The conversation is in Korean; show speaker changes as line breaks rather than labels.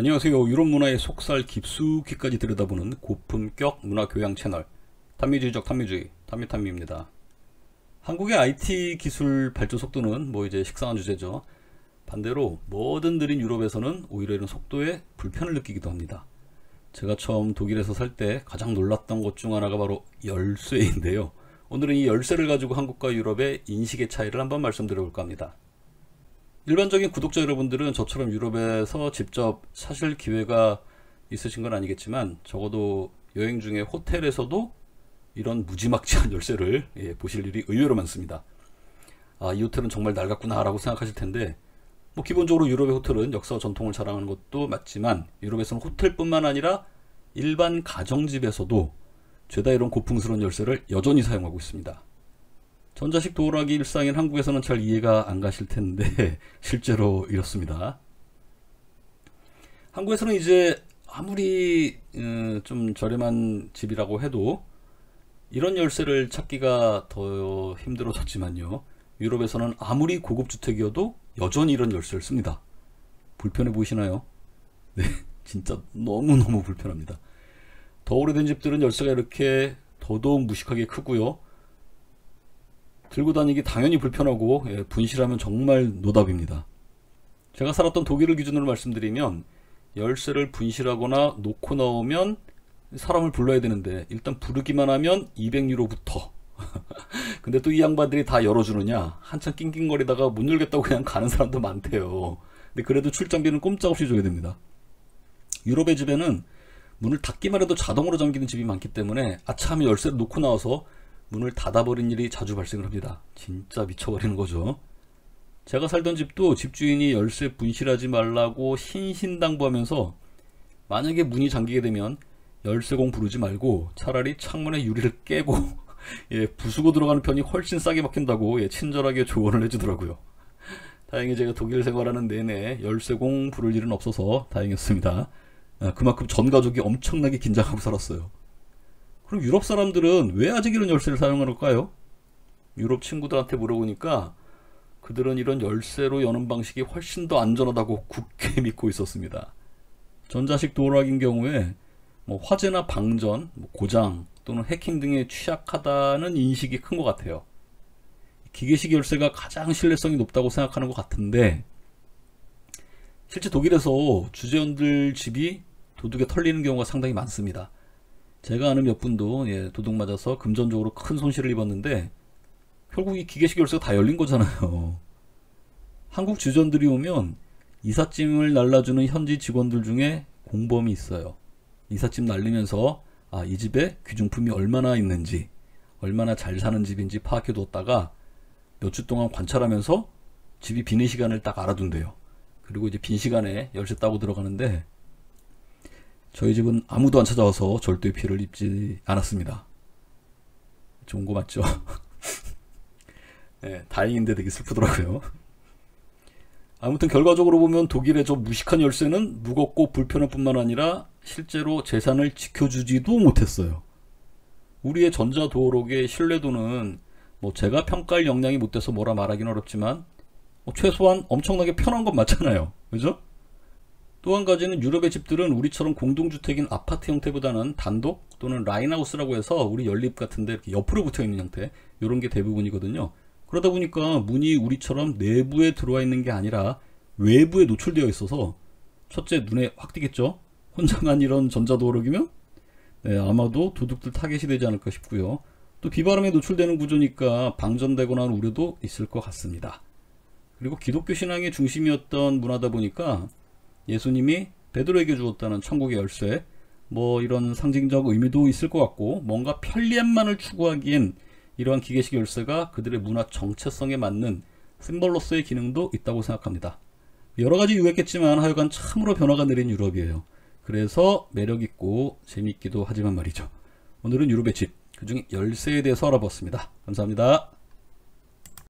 안녕하세요. 유럽 문화의 속살 깊숙이까지 들여다보는 고품격 문화교양 채널 탐미주의적 탐미주의 탐미입니다. 한국의 IT 기술 발전 속도는 이제 식상한 주제죠. 반대로 뭐든 느린 유럽에서는 오히려 이런 속도에 불편을 느끼기도 합니다. 제가 처음 독일에서 살 때 가장 놀랐던 것 중 하나가 바로 열쇠인데요. 오늘은 이 열쇠를 가지고 한국과 유럽의 인식의 차이를 한번 말씀드려 볼까 합니다. 일반적인 구독자 여러분들은 저처럼 유럽에서 직접 사실 기회가 있으신 건 아니겠지만 적어도 여행 중에 호텔에서도 이런 무지막지한 열쇠를 보실 일이 의외로 많습니다. 이 호텔은 정말 낡았구나 라고 생각하실 텐데 기본적으로 유럽의 호텔은 역사와 전통을 자랑하는 것도 맞지만 유럽에서는 호텔뿐만 아니라 일반 가정집에서도 죄다 이런 고풍스러운 열쇠를 여전히 사용하고 있습니다. 전자식 도어락이 일상인 한국에서는 잘 이해가 안 가실 텐데 실제로 이렇습니다. 한국에서는 이제 아무리 좀 저렴한 집이라고 해도 이런 열쇠를 찾기가 더 힘들어졌지만요, 유럽에서는 아무리 고급 주택이어도 여전히 이런 열쇠를 씁니다. 불편해 보이시나요? 네, 진짜 너무너무 불편합니다. 더 오래된 집들은 열쇠가 이렇게 더더욱 무식하게 크고요, 들고 다니기 당연히 불편하고 분실하면 정말 노답입니다. 제가 살았던 독일을 기준으로 말씀드리면 열쇠를 분실하거나 놓고 나오면 사람을 불러야 되는데 일단 부르기만 하면 200유로부터 근데 또 이 양반들이 다 열어주느냐, 한참 낑낑거리다가 못 열겠다고 그냥 가는 사람도 많대요. 근데 그래도 출장비는 꼼짝없이 줘야 됩니다. 유럽의 집에는 문을 닫기만 해도 자동으로 잠기는 집이 많기 때문에 아차하면 열쇠를 놓고 나와서 문을 닫아버린 일이 자주 발생을 합니다. 진짜 미쳐버리는 거죠. 제가 살던 집도 집주인이 열쇠 분실하지 말라고 신신당부하면서 만약에 문이 잠기게 되면 열쇠공 부르지 말고 차라리 창문의 유리를 깨고 부수고 들어가는 편이 훨씬 싸게 막힌다고 친절하게 조언을 해주더라고요. 다행히 제가 독일 생활하는 내내 열쇠공 부를 일은 없어서 다행이었습니다. 그만큼 전 가족이 엄청나게 긴장하고 살았어요. 그럼 유럽 사람들은 왜 아직 이런 열쇠를 사용할까요? 유럽 친구들한테 물어보니까 그들은 이런 열쇠로 여는 방식이 훨씬 더 안전하다고 굳게 믿고 있었습니다. 전자식 도어락인 경우에 화재나 방전, 고장 또는 해킹 등에 취약하다는 인식이 큰 것 같아요. 기계식 열쇠가 가장 신뢰성이 높다고 생각하는 것 같은데 실제 독일에서 주재원들 집이 도둑에 털리는 경우가 상당히 많습니다. 제가 아는 몇 분도 도둑 맞아서 금전적으로 큰 손실을 입었는데 결국 이 기계식 열쇠가 다 열린 거잖아요. 한국 주전들이 오면 이삿짐을 날라주는 현지 직원들 중에 공범이 있어요. 이삿짐 날리면서 이 집에 귀중품이 얼마나 있는지, 얼마나 잘 사는 집인지 파악해 두었다가 몇 주 동안 관찰하면서 집이 비는 시간을 딱 알아둔대요. 그리고 이제 빈 시간에 열쇠 따고 들어가는데 저희 집은 아무도 안 찾아와서 절대 피해를 입지 않았습니다. 좋은 거 맞죠? 다행인데 되게 슬프더라고요. 아무튼 결과적으로 보면 독일의 저 무식한 열쇠는 무겁고 불편할 뿐만 아니라 실제로 재산을 지켜주지도 못했어요. 우리의 전자도어록의 신뢰도는 제가 평가할 역량이 못 돼서 뭐라 말하기는 어렵지만 최소한 엄청나게 편한 건 맞잖아요. 그죠? 또 한 가지는 유럽의 집들은 우리처럼 공동주택인 아파트 형태보다는 단독 또는 라인하우스라고 해서 우리 연립 같은데 이렇게 옆으로 붙어 있는 형태, 이런 게 대부분이거든요. 그러다 보니까 문이 우리처럼 내부에 들어와 있는 게 아니라 외부에 노출되어 있어서 첫째 눈에 확 띄겠죠. 혼자만 이런 전자도어록이면 아마도 도둑들 타겟이 되지 않을까 싶고요. 또 비바람에 노출되는 구조니까 방전되거나 하는 우려도 있을 것 같습니다. 그리고 기독교 신앙의 중심이었던 문화다 보니까 예수님이 베드로에게 주었다는 천국의 열쇠, 이런 상징적 의미도 있을 것 같고, 뭔가 편리함만을 추구하기엔 이러한 기계식 열쇠가 그들의 문화 정체성에 맞는 심벌로서의 기능도 있다고 생각합니다. 여러 가지 이유겠지만 하여간 참으로 변화가 느린 유럽이에요. 그래서 매력있고 재밌기도 하지만 말이죠. 오늘은 유럽의 집, 그중 열쇠에 대해서 알아봤습니다. 감사합니다.